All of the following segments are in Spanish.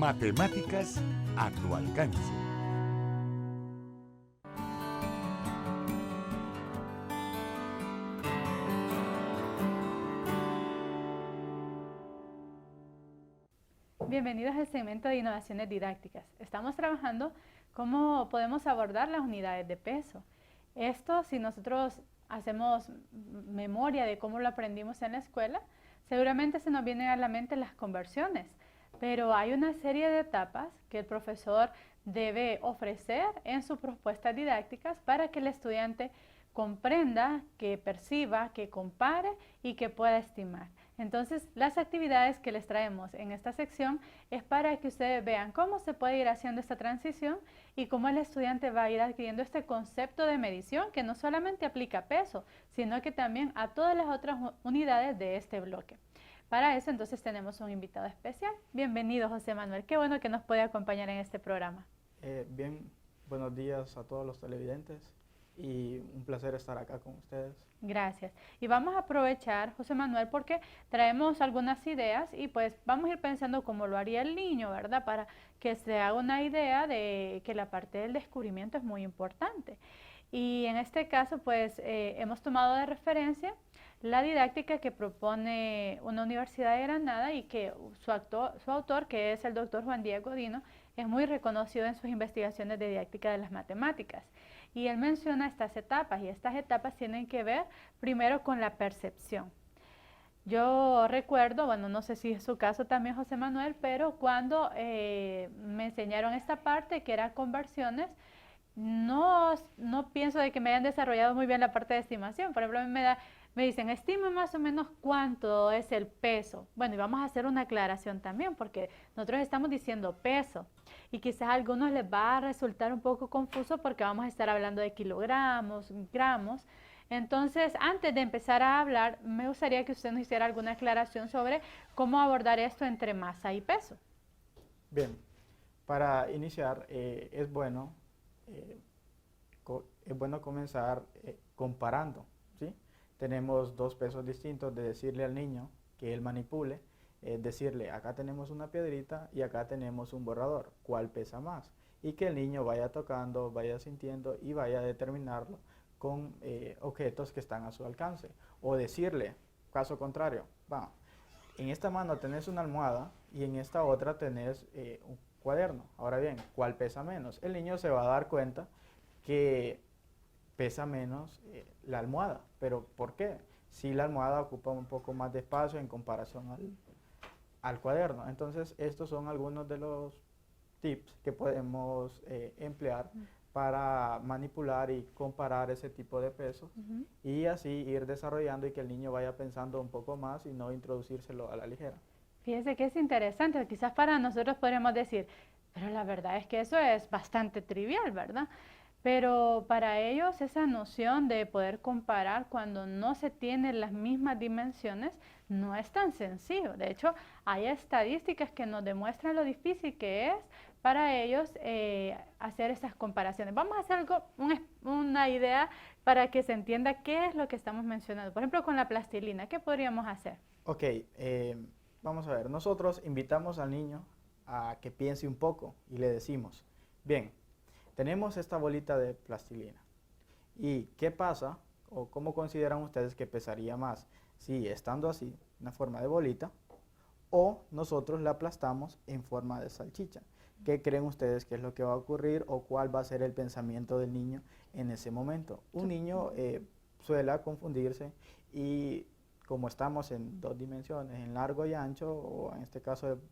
Matemáticas a tu alcance. Bienvenidos al segmento de innovaciones didácticas. Estamos trabajando cómo podemos abordar las unidades de peso. Esto, si nosotros hacemos memoria de cómo lo aprendimos en la escuela, seguramente se nos vienen a la mente las conversiones, pero hay una serie de etapas que el profesor debe ofrecer en sus propuestas didácticas para que el estudiante comprenda, que perciba, que compare y que pueda estimar. Entonces, las actividades que les traemos en esta sección es para que ustedes vean cómo se puede ir haciendo esta transición y cómo el estudiante va a ir adquiriendo este concepto de medición que no solamente aplica a peso, sino que también a todas las otras unidades de este bloque. Para eso, entonces, tenemos un invitado especial. Bienvenido, José Manuel. Qué bueno que nos puede acompañar en este programa. Bien, buenos días a todos los televidentes y un placer estar acá con ustedes. Gracias. Y vamos a aprovechar, José Manuel, porque traemos algunas ideas y pues vamos a ir pensando cómo lo haría el niño, ¿verdad? Para que se haga una idea de que la parte del descubrimiento es muy importante. Y en este caso, pues hemos tomado de referencia la didáctica que propone una universidad de Granada y que su autor, que es el doctor Juan Diego Godino, es muy reconocido en sus investigaciones de didáctica de las matemáticas. Y él menciona estas etapas y estas etapas tienen que ver primero con la percepción. Yo recuerdo, bueno, no sé si es su caso también, José Manuel, pero cuando me enseñaron esta parte que era conversiones, no pienso de que me hayan desarrollado muy bien la parte de estimación. Por ejemplo, a mí me dicen, estima más o menos cuánto es el peso. Bueno, y vamos a hacer una aclaración también, porque nosotros estamos diciendo peso. Y quizás a algunos les va a resultar un poco confuso porque vamos a estar hablando de kilogramos, gramos. Entonces, antes de empezar a hablar, me gustaría que usted nos hiciera alguna aclaración sobre cómo abordar esto entre masa y peso. Bien, para iniciar eh, es bueno comenzar comparando, ¿sí? Tenemos dos pesos distintos de decirle al niño que él manipule, decirle acá tenemos una piedrita y acá tenemos un borrador, ¿cuál pesa más? Y que el niño vaya tocando, vaya sintiendo y vaya a determinarlo con objetos que están a su alcance. O decirle, caso contrario, va, en esta mano tenés una almohada y en esta otra tenés un cuaderno. Ahora bien, ¿cuál pesa menos? El niño se va a dar cuenta que pesa menos la almohada. ¿Pero por qué? Si la almohada ocupa un poco más de espacio en comparación al cuaderno. Entonces, estos son algunos de los tips que podemos emplear para manipular y comparar ese tipo de pesos y así ir desarrollando y que el niño vaya pensando un poco más y no introducírselo a la ligera. Fíjese que es interesante, quizás para nosotros podríamos decir, pero la verdad es que eso es bastante trivial, ¿verdad? Pero para ellos esa noción de poder comparar cuando no se tienen las mismas dimensiones no es tan sencillo. De hecho, hay estadísticas que nos demuestran lo difícil que es para ellos hacer esas comparaciones. Vamos a hacer una idea para que se entienda qué es lo que estamos mencionando. Por ejemplo, con la plastilina, ¿qué podríamos hacer? Ok, vamos a ver, nosotros invitamos al niño a que piense un poco y le decimos, bien, tenemos esta bolita de plastilina. ¿Y qué pasa o cómo consideran ustedes que pesaría más? Si estando así, una forma de bolita, o nosotros la aplastamos en forma de salchicha. ¿Qué creen ustedes que es lo que va a ocurrir o cuál va a ser el pensamiento del niño en ese momento? Un niño suele confundirse y como estamos en dos dimensiones, en largo y ancho, o en este caso de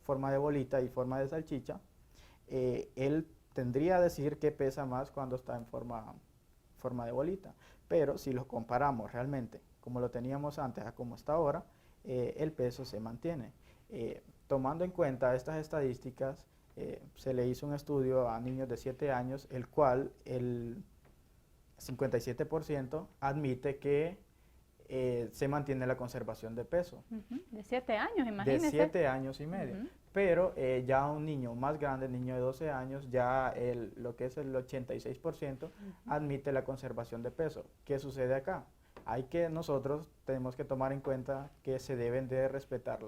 forma de bolita y forma de salchicha, él tendría a decir que pesa más cuando está en forma de bolita. Pero si lo comparamos realmente como lo teníamos antes a como está ahora, el peso se mantiene. Tomando en cuenta estas estadísticas, se le hizo un estudio a niños de 7 años, el cual el 57% admite que se mantiene la conservación de peso. De 7 años, imagínese. De 7 años y medio. Pero ya un niño más grande, niño de 12 años, ya lo que es el 86% admite la conservación de peso. ¿Qué sucede acá? Nosotros tenemos que tomar en cuenta que se deben de respetar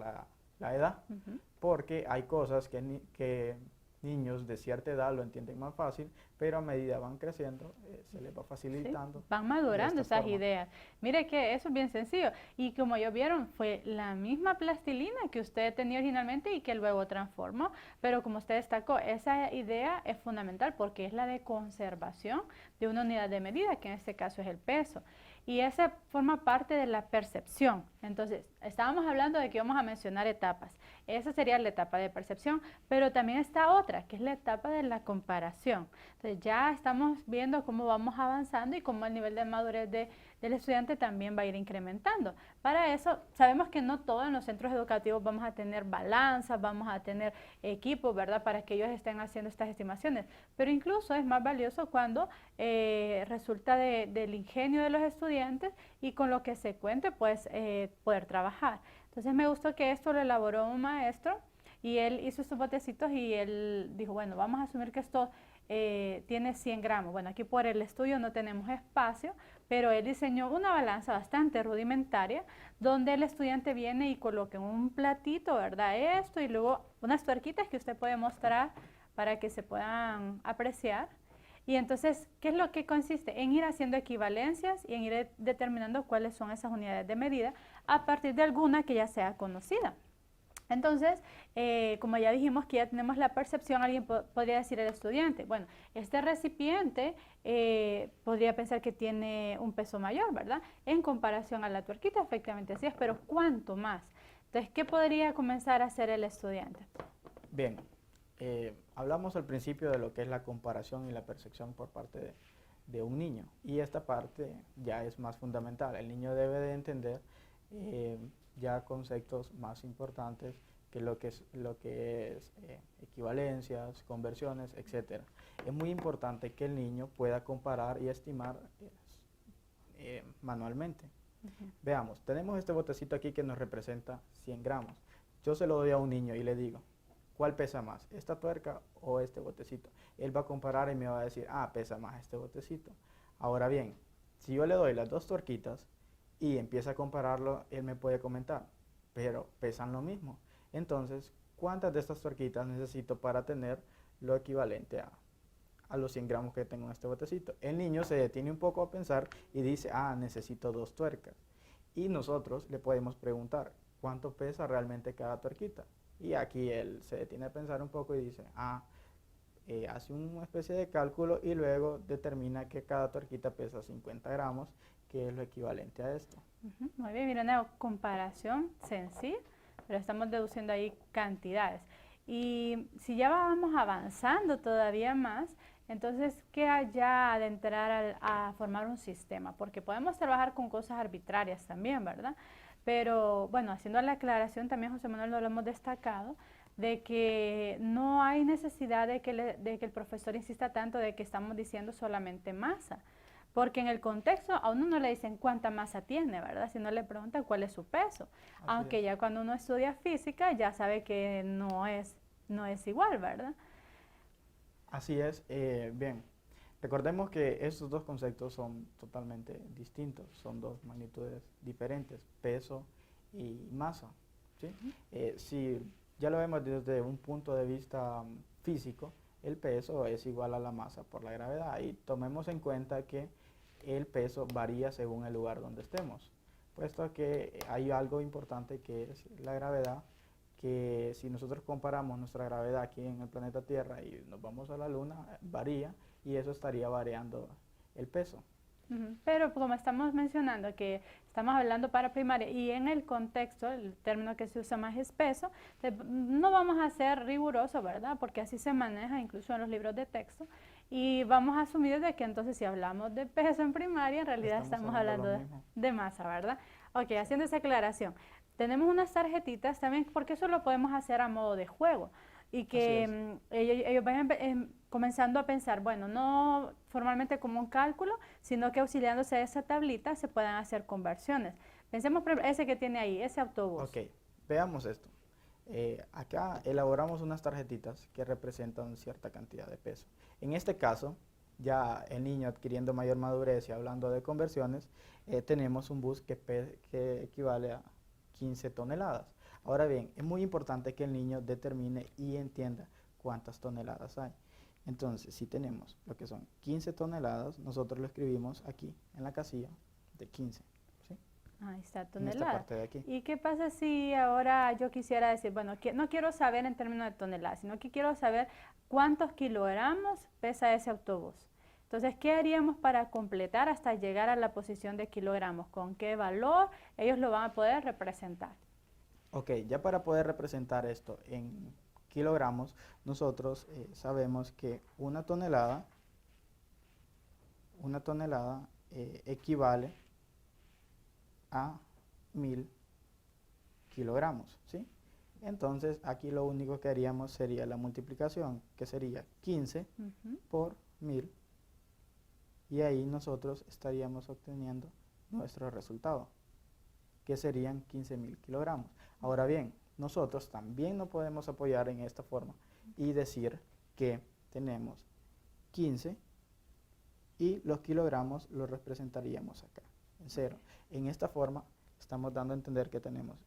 la edad, Ujú. porque hay cosas que niños de cierta edad lo entienden más fácil, pero a medida van creciendo se les va Sí, facilitando van de madurando esta esas forma. ideas. Mire que eso es bien sencillo. Y como ellos vieron, fue la misma plastilina que usted tenía originalmente y que luego transformó. Pero como usted destacó, esa idea es fundamental porque es la de conservación de una unidad de medida, que en este caso es el peso. Y esa forma parte de la percepción. Entonces, estábamos hablando de que íbamos a mencionar etapas. Esa sería la etapa de percepción, pero también está otra, que es la etapa de la comparación. Entonces ya estamos viendo cómo vamos avanzando y cómo el nivel de madurez del estudiante también va a ir incrementando. Para eso, sabemos que no todos en los centros educativos vamos a tener balanzas, vamos a tener equipos, ¿verdad? Para que ellos estén haciendo estas estimaciones. Pero incluso es más valioso cuando resulta del ingenio de los estudiantes y con lo que se cuente, pues poder trabajar. Entonces me gustó que esto lo elaboró un maestro y él hizo estos botecitos y él dijo, bueno, vamos a asumir que esto tiene 100 gramos. Bueno, aquí por el estudio no tenemos espacio, pero él diseñó una balanza bastante rudimentaria donde el estudiante viene y coloca en un platito, ¿verdad? Esto y luego unas tuerquitas que usted puede mostrar para que se puedan apreciar. Y entonces, ¿qué es lo que consiste? En ir haciendo equivalencias y en ir determinando cuáles son esas unidades de medida a partir de alguna que ya sea conocida. Entonces, como ya dijimos que ya tenemos la percepción, alguien podría decir al estudiante, bueno, este recipiente podría pensar que tiene un peso mayor, ¿verdad? En comparación a la tuerquita, efectivamente así es, pero ¿cuánto más? Entonces, ¿qué podría comenzar a hacer el estudiante? Bien, hablamos al principio de lo que es la comparación y la percepción por parte de un niño, y esta parte ya es más fundamental. El niño debe de entender eh, ya conceptos más importantes que lo que es equivalencias, conversiones, etcétera. Es muy importante que el niño pueda comparar y estimar manualmente. Ujú. Veamos, tenemos este botecito aquí que nos representa 100 gramos. Yo se lo doy a un niño y le digo, ¿cuál pesa más, esta tuerca o este botecito? Él va a comparar y me va a decir, ah, pesa más este botecito. Ahora bien, si yo le doy las dos tuerquitas y empieza a compararlo, él me puede comentar, pero pesan lo mismo. Entonces, ¿cuántas de estas tuerquitas necesito para tener lo equivalente a los 100 gramos que tengo en este botecito? El niño se detiene un poco a pensar y dice, ah, necesito dos tuercas. Y nosotros le podemos preguntar, ¿cuánto pesa realmente cada tuerquita? Y aquí él se detiene a pensar un poco y dice, hace una especie de cálculo y luego determina que cada tuerquita pesa 50 gramos, que es lo equivalente a esto. Ujú. Muy bien, mira, una comparación sencilla, pero estamos deduciendo ahí cantidades. Y si ya vamos avanzando todavía más, entonces queda ya de entrar a formar un sistema, porque podemos trabajar con cosas arbitrarias también, ¿verdad? Pero bueno, haciendo la aclaración, también José Manuel lo hemos destacado, de que no hay necesidad de que el profesor insista tanto de que estamos diciendo solamente masa. Porque en el contexto a uno no le dicen cuánta masa tiene, ¿verdad? Sino le preguntan cuál es su peso. Así Aunque es. ya cuando uno estudia física ya sabe que no es igual, ¿verdad? Así es, bien. Recordemos que estos dos conceptos son totalmente distintos, son dos magnitudes diferentes, peso y masa, ¿sí? Si ya lo vemos desde un punto de vista físico, el peso es igual a la masa por la gravedad, y tomemos en cuenta que el peso varía según el lugar donde estemos, puesto que hay algo importante que es la gravedad, que si nosotros comparamos nuestra gravedad aquí en el planeta Tierra y nos vamos a la Luna, varía, y eso estaría variando el peso. Ujú. Pero como estamos mencionando que estamos hablando para primaria y en el contexto, el término que se usa más es peso, no vamos a ser rigurosos, ¿verdad? Porque así se maneja incluso en los libros de texto y vamos a asumir de que entonces si hablamos de peso en primaria, en realidad estamos Lo hablando mismo. de masa, ¿verdad? Ok, haciendo esa aclaración. Tenemos unas tarjetitas también porque eso lo podemos hacer a modo de juego y Así que es. ellos vayan comenzando a pensar, bueno, no formalmente como un cálculo, sino que auxiliándose de esa tablita se puedan hacer conversiones. Pensemos por ejemplo, ese que tiene ahí, ese autobús. Ok, veamos esto. Acá elaboramos unas tarjetitas que representan cierta cantidad de peso. En este caso, ya el niño adquiriendo mayor madurez y hablando de conversiones, tenemos un bus que equivale a 15 toneladas. Ahora bien, es muy importante que el niño determine y entienda cuántas toneladas hay. Entonces, si tenemos lo que son 15 toneladas, nosotros lo escribimos aquí en la casilla de 15. ¿Sí? Ahí está, En esta tonelada. parte de aquí. ¿Y qué pasa si ahora yo quisiera decir, bueno, no quiero saber en términos de toneladas, sino que quiero saber cuántos kilogramos pesa ese autobús? Entonces, ¿qué haríamos para completar hasta llegar a la posición de kilogramos? ¿Con qué valor ellos lo van a poder representar? Ok, ya para poder representar esto en kilogramos, nosotros sabemos que una tonelada equivale a 1000 kilogramos, ¿sí? Entonces, aquí lo único que haríamos sería la multiplicación, que sería 15 por 1000, y ahí nosotros estaríamos obteniendo nuestro resultado, que serían 15.000 kilogramos. Ahora bien, nosotros también nos podemos apoyar en esta forma y decir que tenemos 15 y los kilogramos los representaríamos acá, en 0. En esta forma estamos dando a entender que tenemos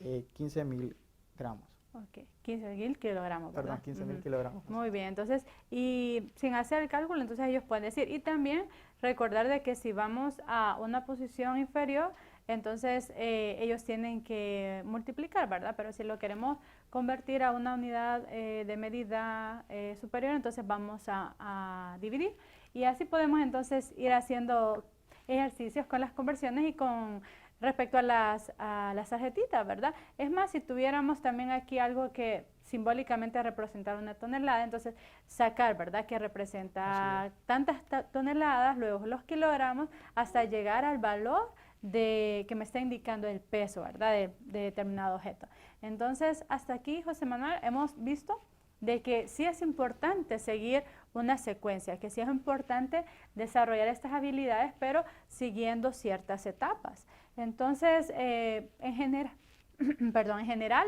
15.000 gramos. Ok, 15.000 kilogramos, ¿verdad? Perdón, 15.000 kilogramos. Muy bien, entonces, y sin hacer el cálculo, entonces ellos pueden decir, y también recordar de que si vamos a una posición inferior, entonces ellos tienen que multiplicar, ¿verdad? Pero si lo queremos convertir a una unidad de medida superior, entonces vamos a dividir, y así podemos entonces ir haciendo ejercicios con las conversiones y con respecto a las tarjetitas, ¿verdad? Es más, si tuviéramos también aquí algo que simbólicamente representar una tonelada, entonces sacar, ¿verdad? Que representa tantas toneladas, luego los kilogramos, hasta llegar al valor que me está indicando el peso, ¿verdad? De determinado objeto. Entonces, hasta aquí, José Manuel, hemos visto de que sí es importante seguir una secuencia, que sí es importante desarrollar estas habilidades, pero siguiendo ciertas etapas. Entonces, en general,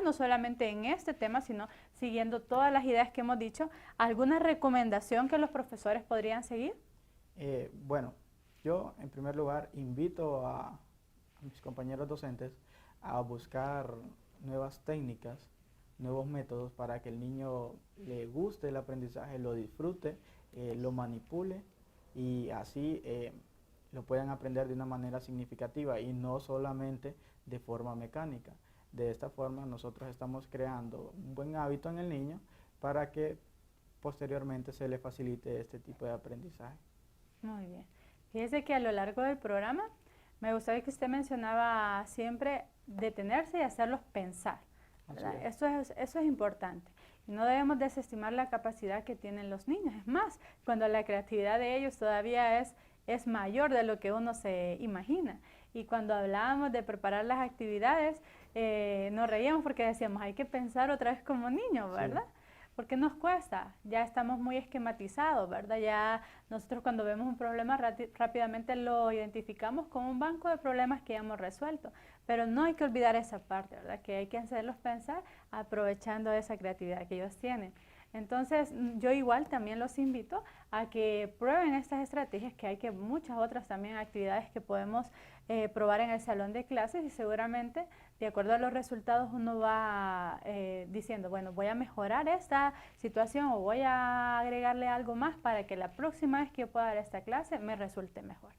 no solamente en este tema, sino siguiendo todas las ideas que hemos dicho, ¿alguna recomendación que los profesores podrían seguir? Bueno, yo en primer lugar invito a mis compañeros docentes a buscar nuevas técnicas, nuevos métodos para que el niño le guste el aprendizaje, lo disfrute, lo manipule y así lo puedan aprender de una manera significativa y no solamente de forma mecánica. De esta forma nosotros estamos creando un buen hábito en el niño para que posteriormente se le facilite este tipo de aprendizaje. Muy bien. Fíjese que a lo largo del programa me gustaría que usted mencionaba siempre detenerse y hacerlos pensar. Eso es importante. Y no debemos desestimar la capacidad que tienen los niños. Es más, cuando la creatividad de ellos todavía es mayor de lo que uno se imagina. Y cuando hablábamos de preparar las actividades, nos reíamos porque decíamos, hay que pensar otra vez como niños, ¿verdad? Sí. Porque nos cuesta, ya estamos muy esquematizados, ¿verdad? Ya nosotros cuando vemos un problema rápidamente lo identificamos como un banco de problemas que ya hemos resuelto, pero no hay que olvidar esa parte, ¿verdad? Que hay que hacerlos pensar aprovechando esa creatividad que ellos tienen. Entonces, yo igual también los invito a que prueben estas estrategias, que hay muchas otras también actividades que podemos probar en el salón de clases y seguramente de acuerdo a los resultados uno va diciendo, bueno, voy a mejorar esta situación o voy a agregarle algo más para que la próxima vez que yo pueda dar esta clase me resulte mejor.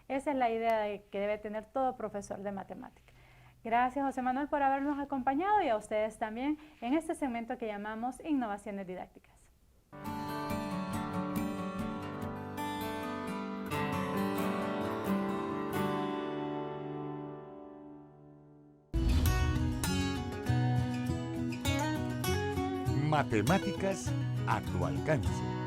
Esa es la idea que debe tener todo profesor de matemáticas. Gracias, José Manuel, por habernos acompañado y a ustedes también en este segmento que llamamos Innovaciones Didácticas. Matemáticas a tu alcance.